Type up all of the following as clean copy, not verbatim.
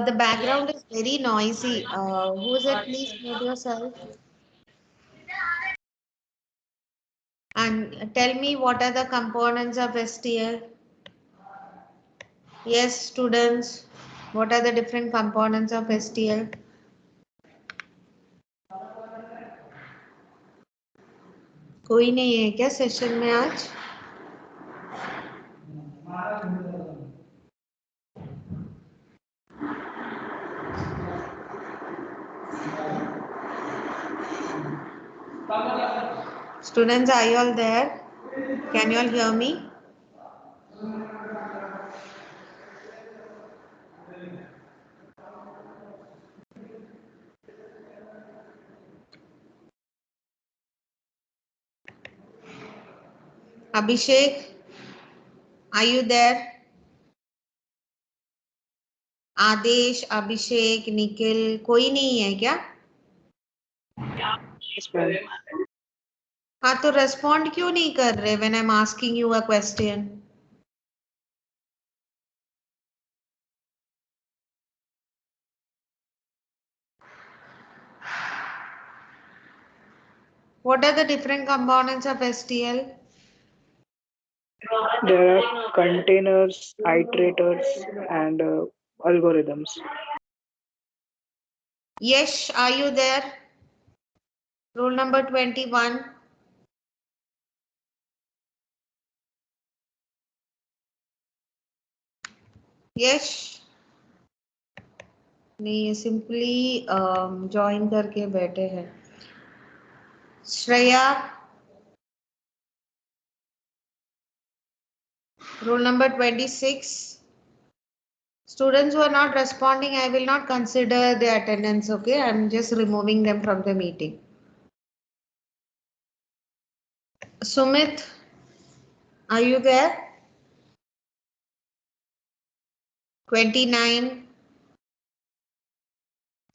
The background is very noisy. Who is it? Please mute yourself and tell me what are the components of STL. Yes, students, what are the different components of STL? कोई नहीं है क्या session में आज? Students, are you all there? Can you all hear me? Abhishek, are you there? आदेश, अभिषेक, निखिल, कोई नहीं है क्या? हाँ तो रेस्पॉन्ड क्यों नहीं कर रहे when I am asking you a question? What are the different components of STL? There are containers, iterators, and algorithms. Yes, are you there? Rule number 21. Yes. नहीं, ये सिंपली ज्वाइन करके बैठे हैं. Shreya, rule number 26. Students who are not responding, I will not consider the attendance, okay? I'm just removing them from the meeting. Sumit, are you there? 29.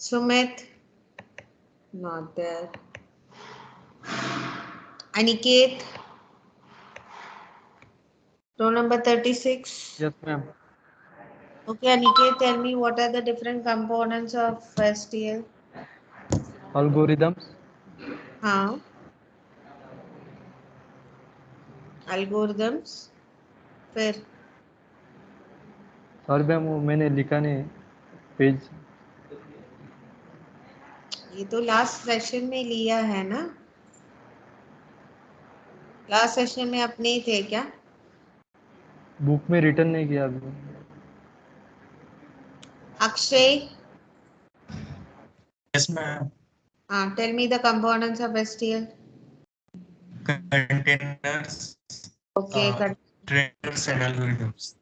Sumit, not there. Aniket, roll number 36. Yes, ma'am. Okay, Aniket, tell me what are the different components of STL? Algorithms. हाँ. Algorithms. फिर sorry ma'am, वो मैंने लिखा नहीं page. ये तो last session में लिया है ना? लास्ट सेशन में अपने ही थे क्या? बुक में रिटर्न नहीं किया अभी. Akshay, Yes, ma'am. tell me the components of STL. Containers, Okay, traders, and algorithms.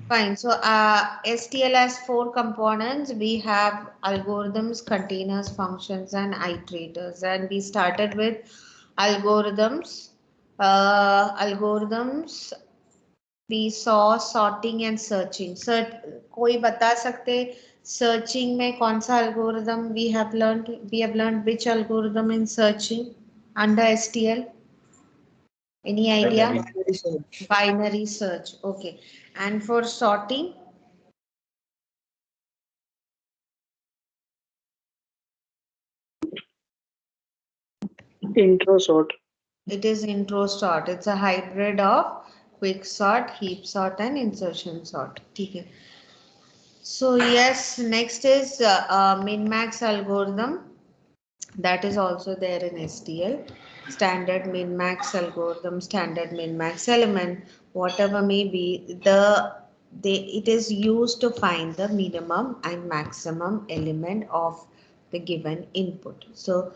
Fine. So STL has 4 components. We have algorithms, containers, functions, and iterators. And we started with algorithms. Algorithms. We saw sorting and searching. कोई बता सकते searching में कौन सा algorithm we have learned? We have learned which algorithm in searching under STL? Any idea? Binary search. Binary search. Okay. And for sorting? Intro sort. It is intro sort. It's a hybrid of quick sort, heap sort, and insertion sort. Okay. So yes, next is min-max algorithm. That is also there in STL. Standard min-max algorithm, standard min-max element, whatever may be, it is used to find the minimum and maximum element of the given input. So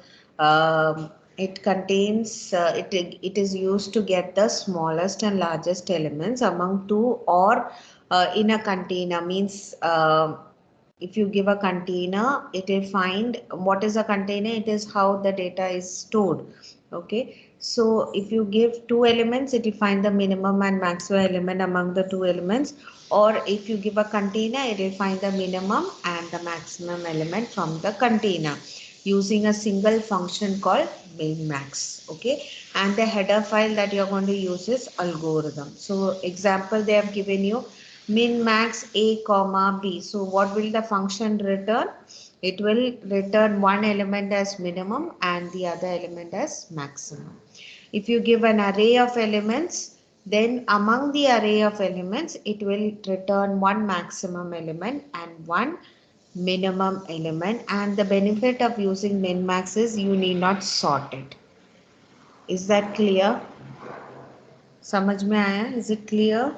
it contains, it is used to get the smallest and largest elements among two or in a container, means if you give a container, it will find what is a container. It is how the data is stored. Okay, so if you give 2 elements, it will find the minimum and maximum element among the 2 elements, or if you give a container, it will find the minimum and the maximum element from the container using a single function called min-max. Okay, and the header file that you're going to use is algorithm. So example, they have given you min max a comma b. So what will the function return? It will return one element as minimum and the other element as maximum. If you give an array of elements, then among the array of elements, it will return one maximum element and one minimum element. And the benefit of using min max is you need not sort it. Is that clear? समझ में आया? Is it clear?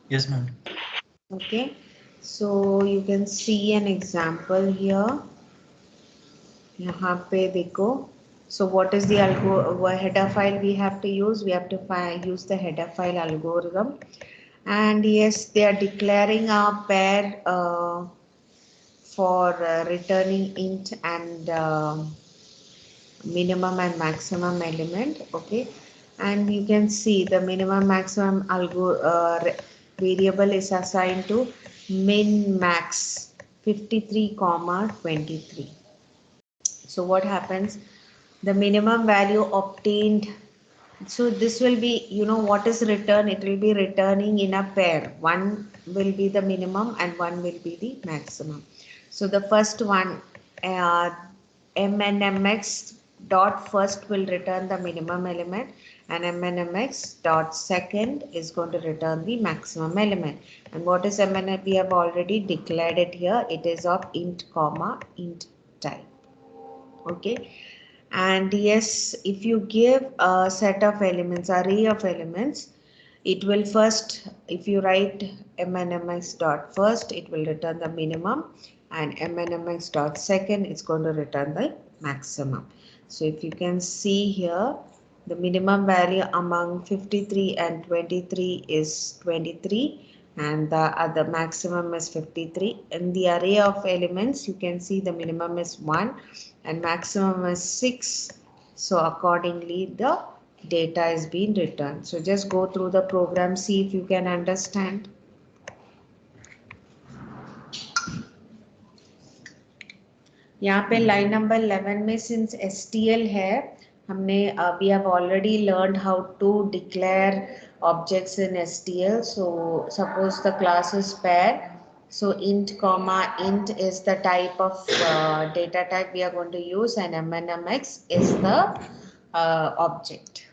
Yes, ma'am. Okay. So you can see an example here. यहाँ पे देखो. So what is the header file we have to use? We have to use the header file algorithm. And yes, they are declaring a pair for returning int and minimum and maximum element. Okay, and you can see the minimum maximum variable is assigned to min max 53 comma 23. So what happens, the minimum value obtained, so this will be, you know what is return, it will be returning in a pair, one will be the minimum and one will be the maximum. So the first one, mnmx dot first will return the minimum element and mnmx dot second is going to return the maximum element. And what is mnm? We have already declared it here, it is of int comma int type. Okay, and yes, if you give a set of elements, array of elements, it will first, if you write mnmx dot first, it will return the minimum, and mnmx dot second, it's going to return the maximum. So if you can see here, the minimum value among 53 and 23 is 23 and the other maximum is 53. In the array of elements, you can see the minimum is 1 and maximum is 6. So accordingly, the data is being returned. So just go through the program, see if you can understand. यहाँ पे line number 11 में since STL है, हमने we have already learned how to declare objects in STL. So suppose the class is pair. So int comma int is the type of data type we are going to use, and mnmx is the object.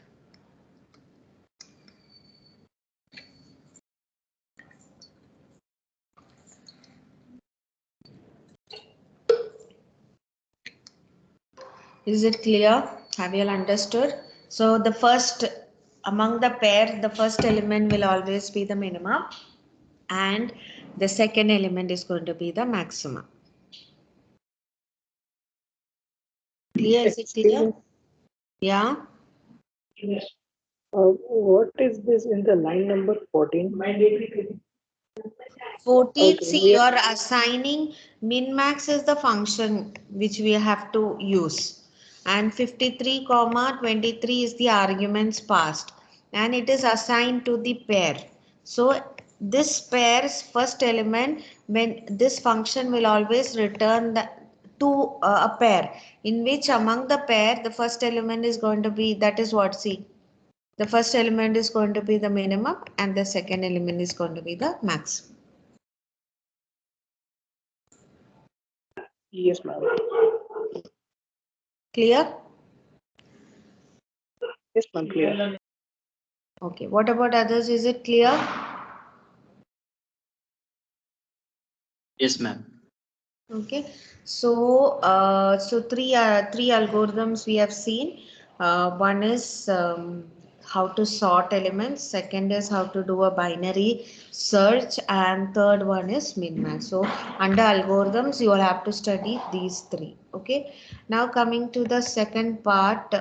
Is it clear? Have you all understood? So the first, among the pair, the first element will always be the minimum and the second element is going to be the maximum. Clear? Is it clear? Yeah. What is this in the line number 14? 14, Okay, see, you're assigning min max is the function which we have to use, and 53 comma 23 is the arguments passed and it is assigned to the pair. So this pair's first element, when this function will always return the to a pair in which among the pair the first element is going to be, that is what, see, the first element is going to be the minimum and the second element is going to be the maximum. yes, ma'am. Clear? Yes, ma'am, clear. Okay. What about others? Is it clear? Yes, ma'am. Okay. So, three algorithms we have seen. One is how to sort elements. Second is how to do a binary search, and third one is min-max. So, under algorithms, you will have to study these three. Okay. Now, coming to the second part,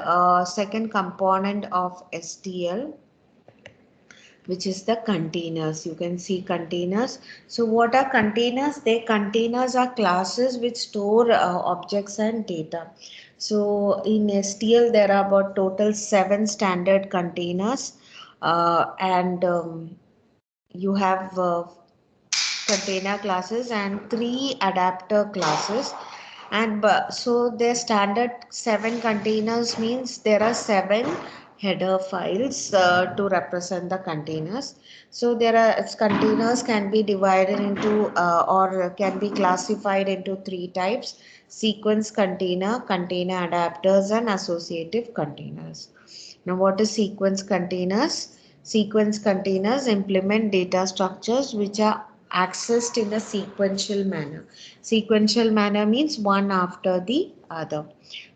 second component of STL, which is the containers. You can see containers. So what are containers? Containers are classes which store objects and data. So in STL there are about total 7 standard containers, and you have container classes and 3 adapter classes. And so their standard 7 containers means there are 7 header files to represent the containers. So there are containers can be divided into or can be classified into 3 types: sequence container, container adapters, and associative containers. Now, what is sequence containers? Sequence containers implement data structures which are accessed in a sequential manner. Sequential manner means one after the other.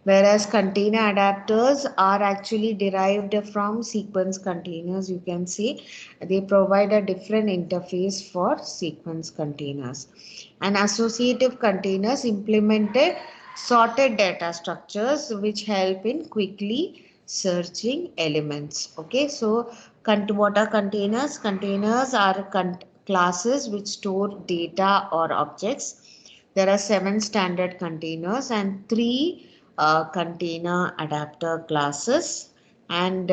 Whereas container adapters are actually derived from sequence containers. You can see they provide a different interface for sequence containers. And associative containers implemented sorted data structures which help in quickly searching elements. Okay, so what are containers? Containers are classes which store data or objects. There are 7 standard containers and 3 container adapter classes, and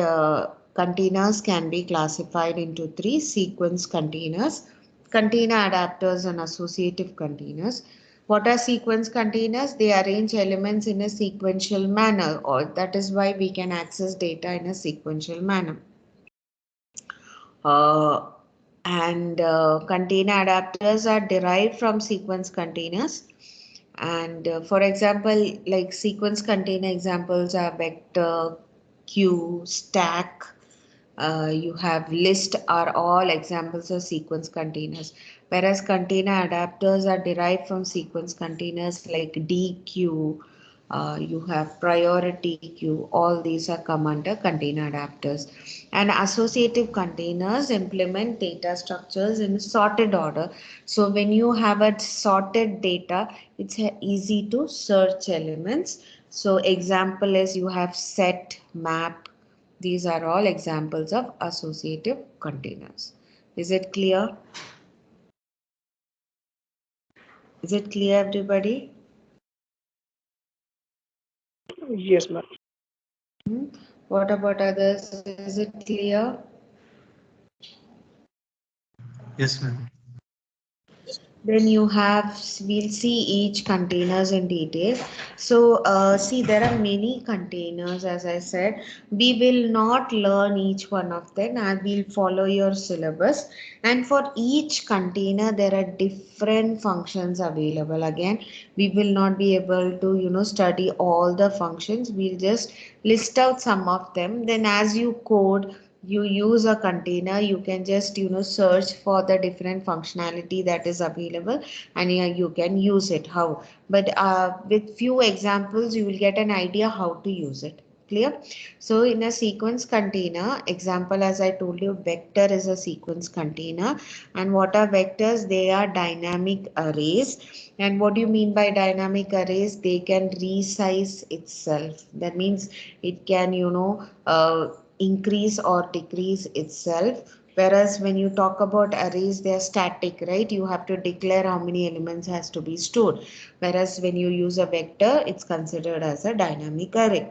containers can be classified into 3: sequence containers, container adapters, and associative containers. What are sequence containers? They arrange elements in a sequential manner, or that is why we can access data in a sequential manner. Uh, and container adapters are derived from sequence containers. And for example, like sequence container examples are vector, queue, stack, you have list are all examples of sequence containers. Whereas container adapters are derived from sequence containers like DQ, you have priority queue, all these are come under container adapters. And associative containers implement data structures in sorted order. So when you have a sorted data, it's easy to search elements. So example is you have set, map. These are all examples of associative containers. Is it clear? Is it clear, everybody? Yes, ma'am. What about others? Is it clear? Yes, ma'am. Then you have, we'll see each containers in detail. So see, there are many containers. As I said, we will not learn each one of them. I will follow your syllabus, and for each container there are different functions available. Again, we will not be able to study all the functions. We'll just list out some of them. Then as you code, you use a container, you can just search for the different functionality that is available, and you can use it. How? But with few examples you will get an idea how to use it. Clear? So in a sequence container example, as I told you, vector is a sequence container. And what are vectors? They are dynamic arrays. And what do you mean by dynamic arrays? They can resize itself. That means it can increase or decrease itself. Whereas when you talk about arrays, they are static, right? You have to declare how many elements has to be stored. Whereas when you use a vector, it's considered as a dynamic array.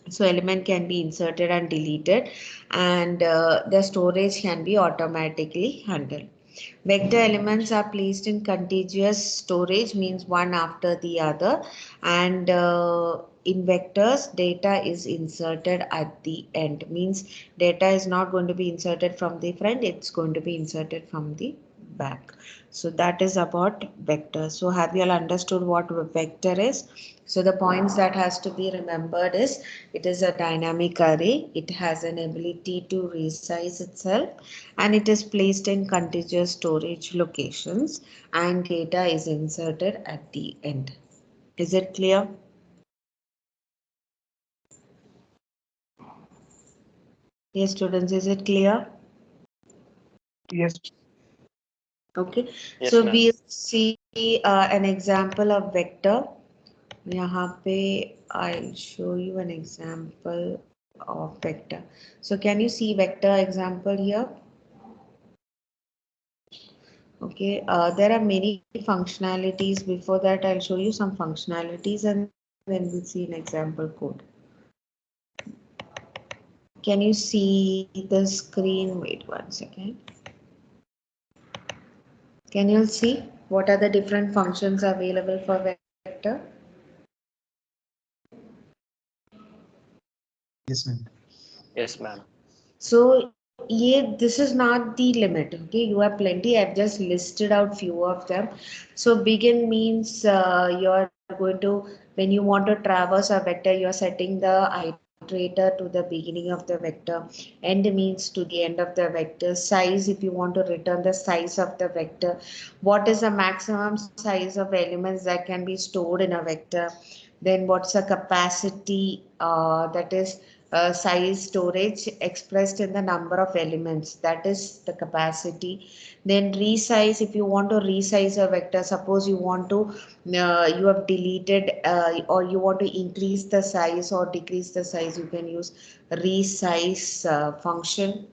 So element can be inserted and deleted, and the storage can be automatically handled. Vector elements are placed in contiguous storage, means one after the other, and in vectors data is inserted at the end, means data is not going to be inserted from the front, it's going to be inserted from the back. So that is about vector. So have you all understood what a vector is? So the points that has to be remembered is it is a dynamic array, it has an ability to resize itself, and it is placed in contiguous storage locations, and data is inserted at the end. Is it clear? Yes, students, is it clear? Yes. Okay, Yes, so ma'am. we'll see an example of vector. यहाँ पे I'll show you an example of vector. So can you see vector example here? Okay, there are many functionalities. Before that, I'll show you some functionalities and then we'll see an example code. Can you see the screen? Wait 1 second. Can you see what are the different functions available for vector? vector? Yes, ma'am. Yes, ma'am. So this is not the limit. Okay, you have plenty. I've just listed out few of them. So begin means you're going to, when you want to traverse a vector, you're setting the iterator to the beginning of the vector. End means to the end of the vector. Size, if you want to return the size of the vector. What is the maximum size of elements that can be stored in a vector? Then what's the capacity, that is size storage expressed in the number of elements, that is the capacity. Then resize, if you want to resize a vector, suppose you want to you have deleted or you want to increase the size or decrease the size, you can use resize function.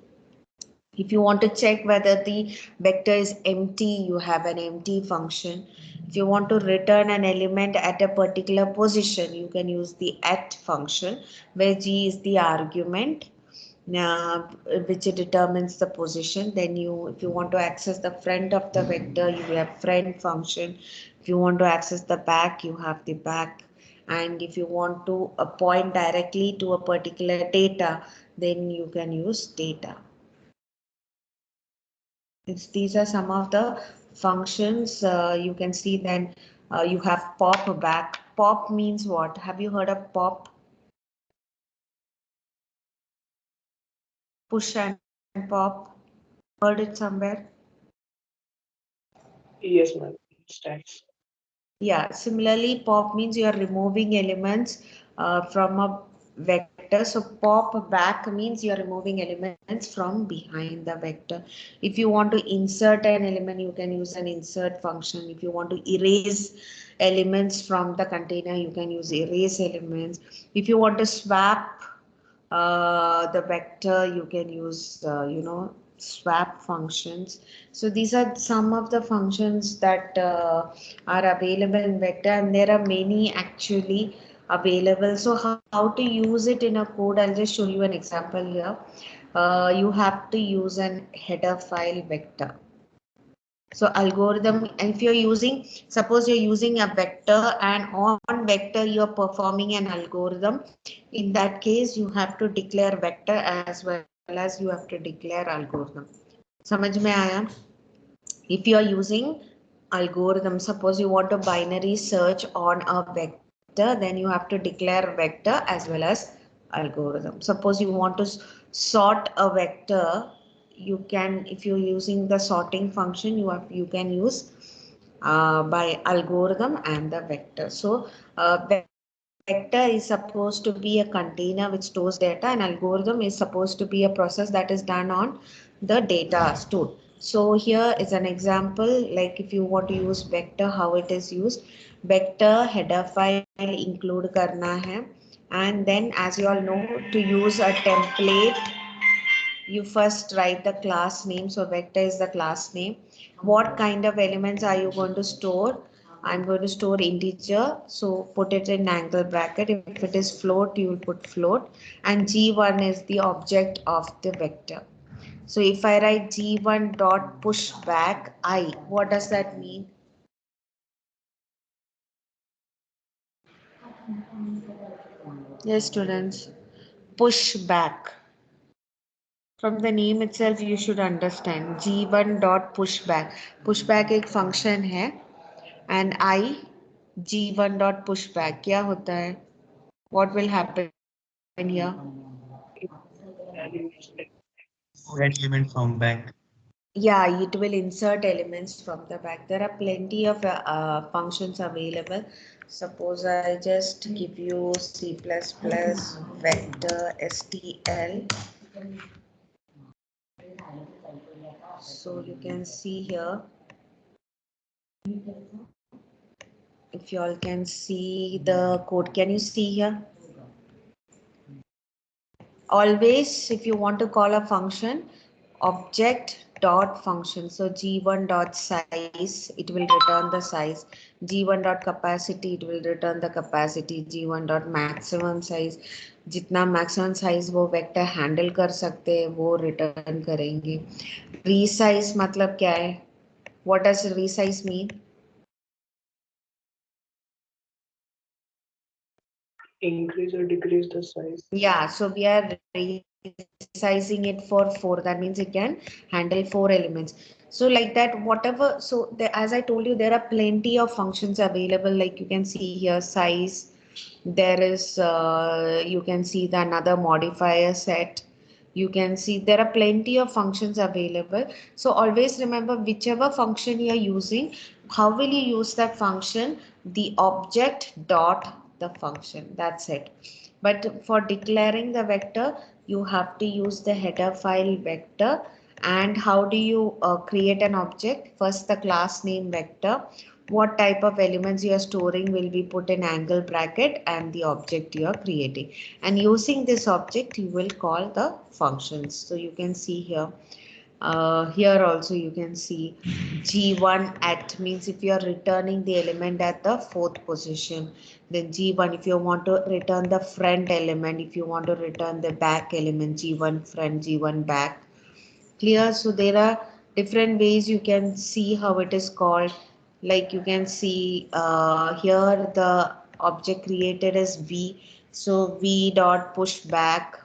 If you want to check whether the vector is empty, you have an empty function. If you want to return an element at a particular position, you can use the at function, where g is the argument uh, which determines the position. Then if you want to access the front of the vector, you have front function. If you want to access the back, you have the back. And if you want to point directly to a particular data, then you can use data. These are some of the functions you can see. Then you have pop back. Pop means what? Have you heard of pop? Push and pop. Heard it somewhere? Yes, ma'am. Stacks. Yeah, similarly, pop means you are removing elements from a vector. So pop back means you are removing elements from behind the vector. If you want to insert an element, you can use an insert function. If you want to erase elements from the container, you can use erase elements. If you want to swap the vector, you can use swap functions. So these are some of the functions that are available in vector, and there are many actually available. So how to use it in a code, I'll just show you an example here. You have to use an header file vector. So algorithm, if you're using, suppose you're using a vector, and on vector you're performing an algorithm. In that case, you have to declare vector as well as you have to declare algorithm. समझ में आया? If you are using algorithm, suppose you want to binary search on a vector, then you have to declare vector as well as algorithm. Suppose you want to sort a vector, you can, if you're using the sorting function, you can use by algorithm and the vector. So vector is supposed to be a container which stores data, and algorithm is supposed to be a process that is done on the data stored. So here is an example, like if you want to use vector, how it is used. Vector header file include karna hai, and then as you all know, to use a template, you first write the class name. So vector is the class name. What kind of elements are you going to store? I'm going to store integer, so put it in angle bracket. If it is float, you will put float, and g1 is the object of the vector. So if I write g1 dot push back I, what does that mean? Yes, students, push back. From the name itself, you should understand g1 dot pushback. Pushback एक function है, and I g1 dot pushback क्या होता है? What will happen here? Add element from back. Yeah, it will insert elements from the back. There are plenty of functions available. Suppose I just give you C++ vector stl. So you can see here, if you all can see the code, can you see here? Always, if you want to call a function, object dot function. So g1 dot size, it will return the size. g1 dot capacity, it will return the capacity. g1 dot maximum size, जितना maximum size वो vector handle कर सकते हैं वो return करेंगे. Resize मतलब क्या है? What does resize mean? Increase or decrease the size. Yeah, so we are resizing it for 4. That means it can handle 4 elements. So like that, whatever. So as I told you, there are plenty of functions available. Like you can see here, size. There is, you can see the another modifier set. You can see there are plenty of functions available. So always remember, whichever function you are using, how will you use that function? The object dot the function. That's it. But for declaring the vector, you have to use the header file vector. And how do you create an object? First, the class name vector. What type of elements you are storing will be put in angle bracket, and the object you are creating. And using this object, you will call the functions. So you can see here. Here also you can see G1 at means if you are returning the element at the 4th position, then G1 if you want to return the front element, if you want to return the back element, G1 front, G1 back. Clear? So there are different ways you can see how it is called. Like you can see here the object created as V. So V dot push back,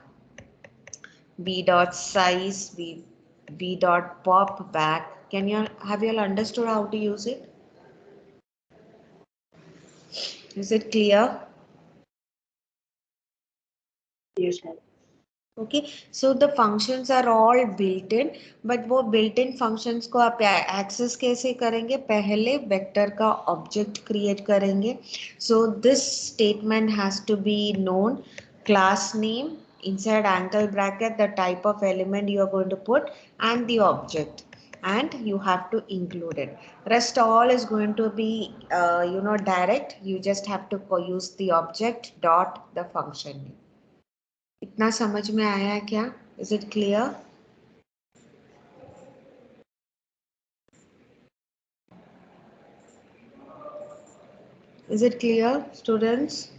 V dot size, V dot pop back. Have you all understood how to use it? Is it clear? Yes, ma'am. Okay, so the functions are all built in, but वो built-in functions को आप access कैसे करेंगे? पहले vector का object create करेंगे. So this statement has to be known. Class name, inside angle bracket, the type of element you are going to put, and the object. And you have to include it. Rest all is going to be, direct. You just have to use the object dot the function name. इतना समझ में आया है क्या? Is it clear? Is it clear, students?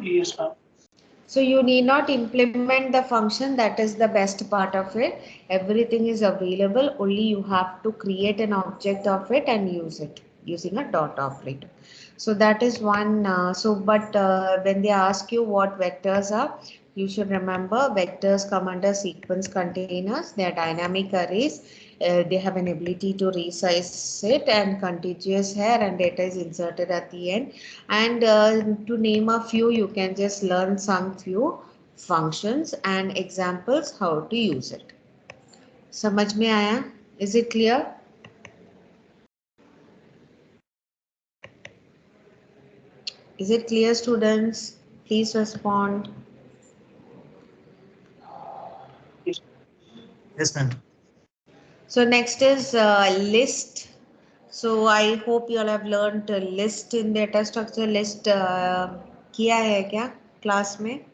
Yes, ma'am. So you need not implement the function. That is the best part of it. Everything is available. Only you have to create an object of it and use it using a dot operator. So that is one. But when they ask you what vectors are, you should remember vectors come under sequence containers. They are dynamic arrays. They have an ability to resize it, and contiguous here, and data is inserted at the end. And to name a few, you can just learn some few functions and examples how to use it. समझ में आया? Is it clear? Is it clear, students? Please respond. Yes, ma'am. So next is list. So I hope you all have learned list in data structure. List किया है क्या class में?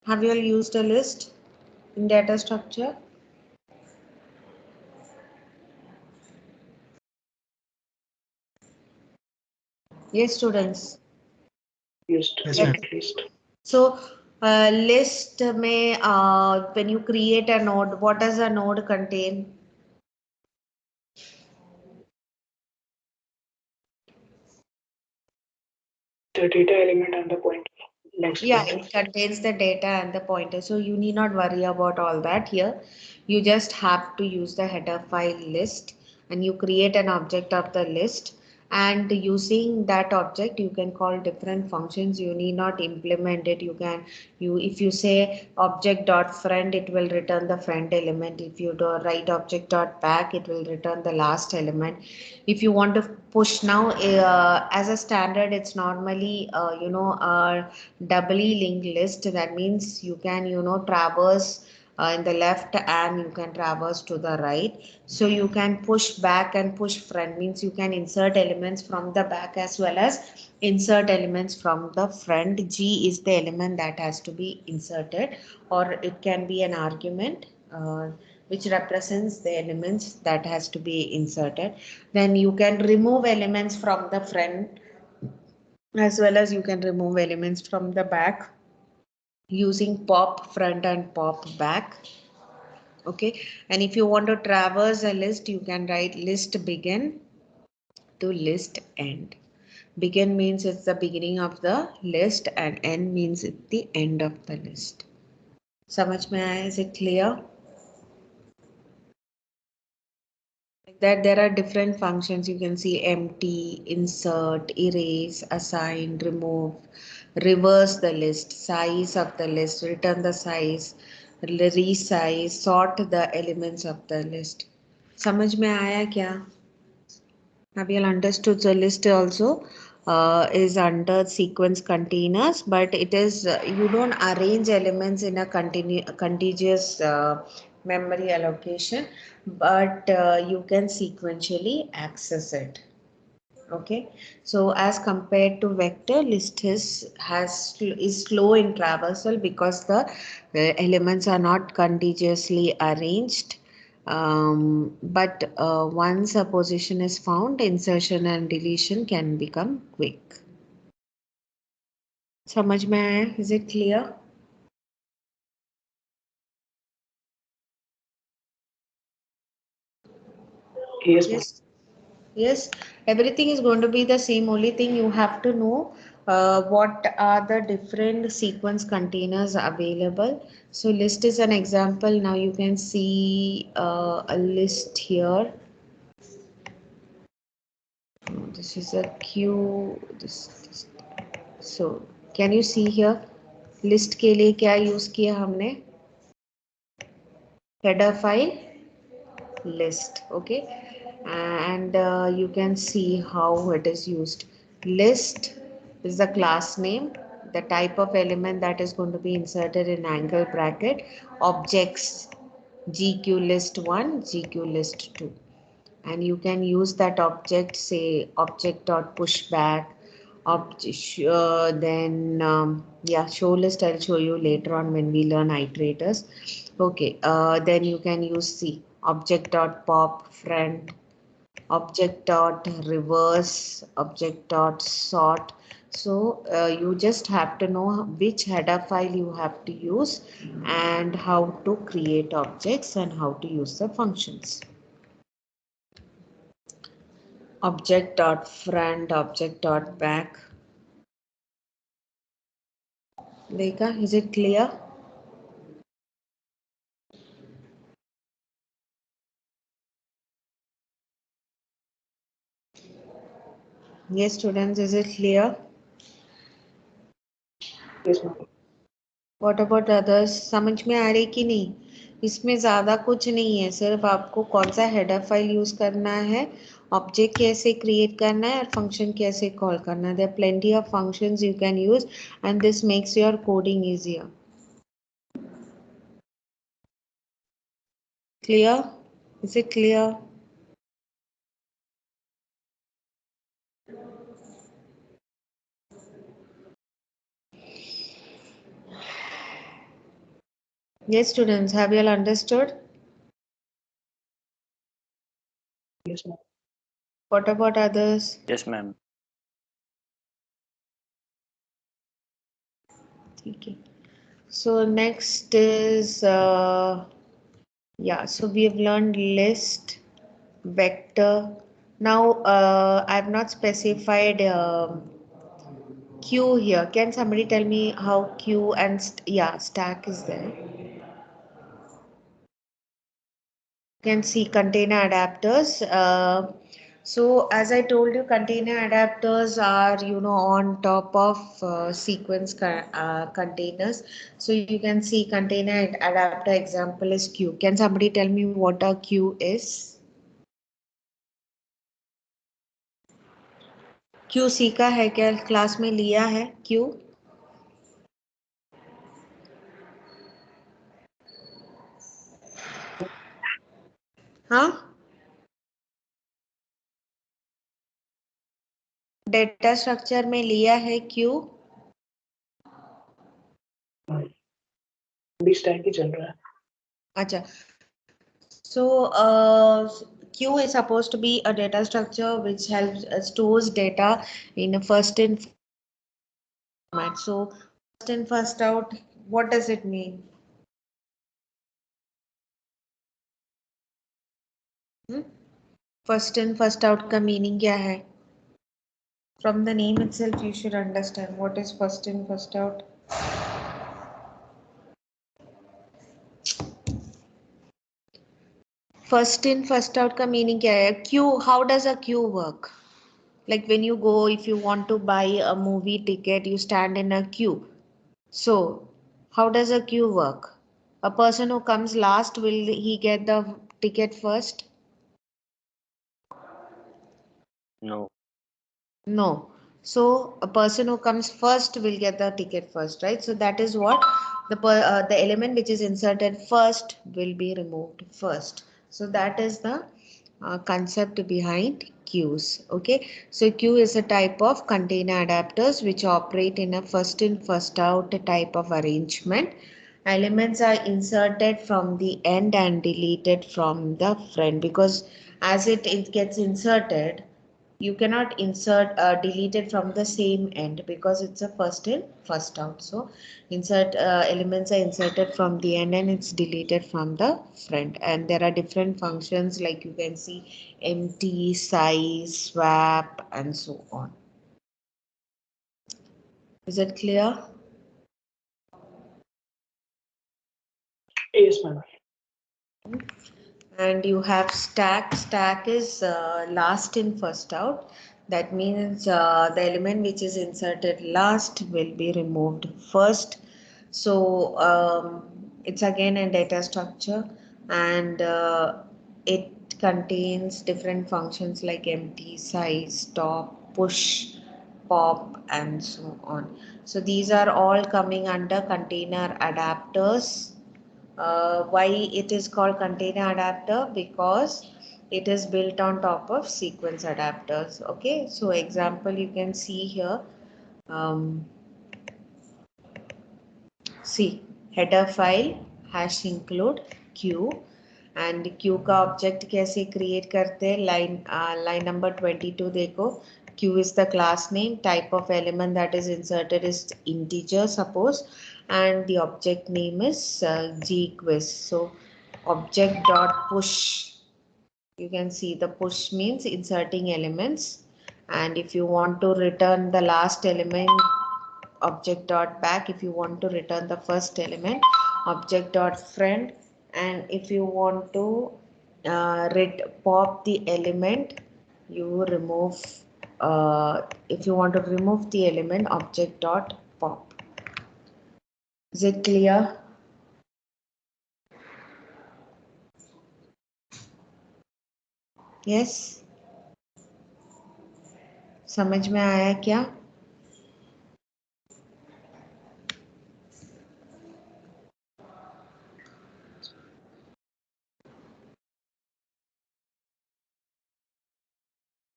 Have you all used a list in data structure? Yes, students. Yes, Yes, ma'am. at least. So list में when you create a node, what does a node contain? The data element and the pointer. Next Yeah, pointer. it contains the data and the pointer. So you need not worry about all that here. You just have to use the header file list, and you create an object of the list. And using that object, you can call different functions. You need not implement it. If you say object dot front, it will return the front element. If you do write object dot back, it will return the last element. If you want to push now, as a standard, it's normally a doubly linked list. That means you can traverse in the left, and you can traverse to the right. So you can push back and push front, means you can insert elements from the back as well as insert elements from the front. G is the element that has to be inserted, or it can be an argument which represents the elements that has to be inserted. Then you can remove elements from the front as well as you can remove elements from the back using pop front and pop back. Okay, and if you want to traverse a list, you can write list begin to list end. Begin means it's the beginning of the list and end means it's the end of the list. समझ में आया? Is it clear? Like that there are different functions. You can see empty, insert, erase, assign, remove, reverse the list, size of the list, return the size, resize, sort the elements of the list. समझ में आया क्या? Have you all understood? The list also is under sequence containers, but it is you don't arrange elements in a contiguous memory allocation, but you can sequentially access it. Okay, so as compared to vector, list is slow in traversal because the elements are not contiguously arranged. But once a position is found, insertion and deletion can become quick. समझ में आया? Is it clear? Yes, ma'am. Yes, everything is going to be the same. Only thing you have to know what are the different sequence containers available. So list is an example. Now you can see a list here. This is a queue. This. So can you see here? List के लिए क्या use किया हमने? Header file list. Okay, and you can see how it is used. List is the class name, the type of element that is going to be inserted in angle bracket, objects gq list 1, gq list 2, and you can use that object, say object dot pushback then yeah, show list I'll show you later on when we learn iterators. Okay, then you can use C object dot pop front, object dot reverse, object dot sort. So you just have to know which header file you have to use and how to create objects and how to use the functions. Object dot front, object dot back. Lekha, is it clear? Yes, students, is it clear? Yes, ma'am. What about others? समझ में आ रही कि नहीं? इसमें ज़्यादा कुछ नहीं है, सिर्फ आपको कौन सा हेडर फाइल यूज़ करना है, ऑब्जेक्ट कैसे क्रिएट करना है और फंक्शन कैसे कॉल करना है. There plenty of functions you can use and this makes your coding easier. Clear? Is it clear? Yes, students, have you all understood? Yes, ma'am. What about others? Yes, ma'am. Okay. So next is yeah, so we have learned list, vector. Now I have not specified queue here. Can somebody tell me how queue and yeah, stack is there? You can see container adapters. So as I told you, container adapters are, you know, on top of sequence containers. So you can see container adapter example is queue. Can somebody tell me what a queue is? Q सीखा है क्या? Class में लिया है Q? हाँ, data structure में लिया है क्यू? अभी स्टैक ही चल रहा है. अच्छा, so queue is supposed to be a data structure which helps stores data in a first in format. So first in first out, what does it mean? First in first out का meaning क्या है? From the name itself, you should understand what is first in, first out. First in, first out का meaning क्या है? Queue, how does a queue work? Like when you go, if you want to buy a movie ticket, you stand in a queue. So, how does a queue work? A person who comes last, will he get the ticket first? No. No. So, a person who comes first will get the ticket first, right? So, that is what the element which is inserted first will be removed first. So, that is the concept behind queues. Okay. So, queue is a type of container adapters which operate in a first in, first out type of arrangement. Elements are inserted from the end and deleted from the front, because as it gets inserted, you cannot insert delete it from the same end, because it's a first in, first out. So insert elements are inserted from the end and it's deleted from the front, and there are different functions like you can see empty, size, swap, and so on. Is it clear? Yes, ma'am. And you have stack. Stack is last in, first out. That means the element which is inserted last will be removed first. So it's again a data structure, and it contains different functions like empty, size, stop, push, pop, and so on. So these are all coming under container adapters. Why it is called container adapter? Because it is built on top of sequence adapters. Okay, so example you can see here. See, header file hash include queue, and queue का object कैसे create करते हैं? Line number 22 देखो. Queue is the class name. Type of element that is inserted is integer, suppose, and the object name is gquiz. So object dot push, you can see the push means inserting elements, and if you want to return the last element, object dot back. If you want to return the first element, object dot friend. And if you want to pop the element, you remove if you want to remove the element, object dot pop. Is it clear? Yes, समझ में आया क्या?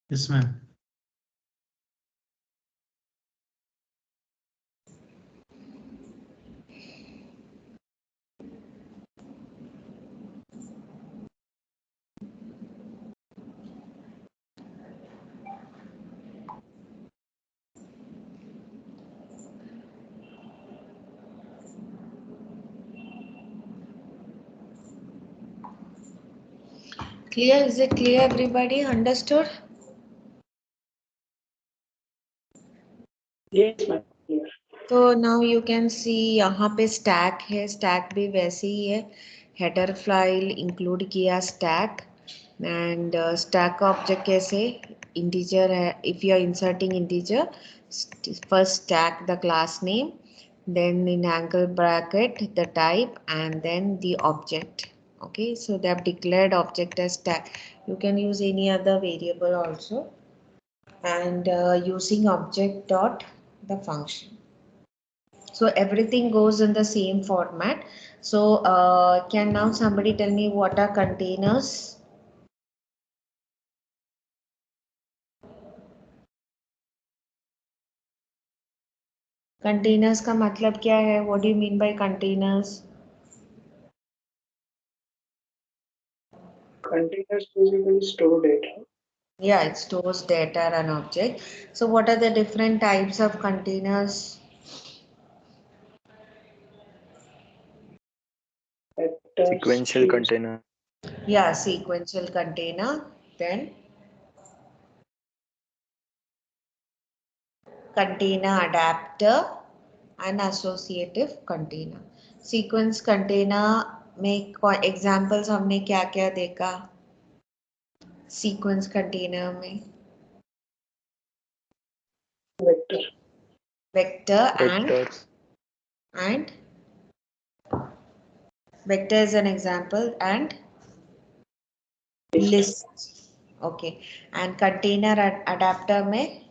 Yes, ma'am. Clear? Is it clear, everybody? Understood? Yes, ma'am. Yes. तो now you can see यहाँ पे stack है. Stack भी वैसे ही है. हेडर फाइल इंक्लूड किया स्टैक, एंड स्टैक का ऑब्जेक्ट कैसे इंटीजर है. If you are inserting integer, first stack the class name, then in angle bracket the type, and then the object. Okay, so they have declared object as stack. You can use any other variable also, and using object dot the function. So everything goes in the same format. So can now somebody tell me what are containers? Containers का मतलब क्या है? What do you mean by containers? Containers basically store data. Yeah, it stores data and object. So what are the different types of containers? Sequential container. Yeah, sequential container. Then container adapter and associative container. Sequence container में examples हमने क्या क्या देखा? Sequence container में Vector. vector Vectors. and vector is an example and list. Okay, and container adapter में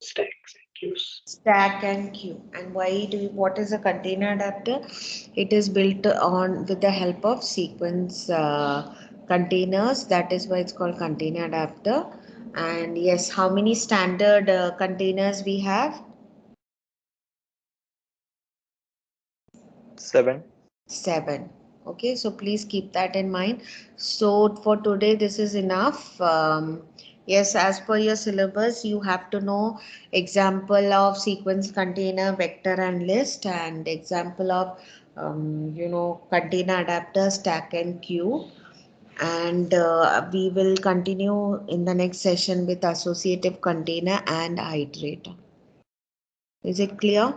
Stacks and queues. stack and queue. And what is a container adapter? It is built on with the help of sequence containers. That is why it's called container adapter. And yes, how many standard containers we have? 7. 7. Okay, so please keep that in mind. So for today, this is enough. Yes, as per your syllabus, you have to know example of sequence container, vector and list, and example of container adapter, stack and queue. And we will continue in the next session with associative container and iterator. Is it clear?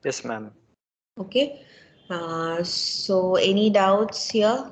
Yes, ma'am. Okay. So any doubts here?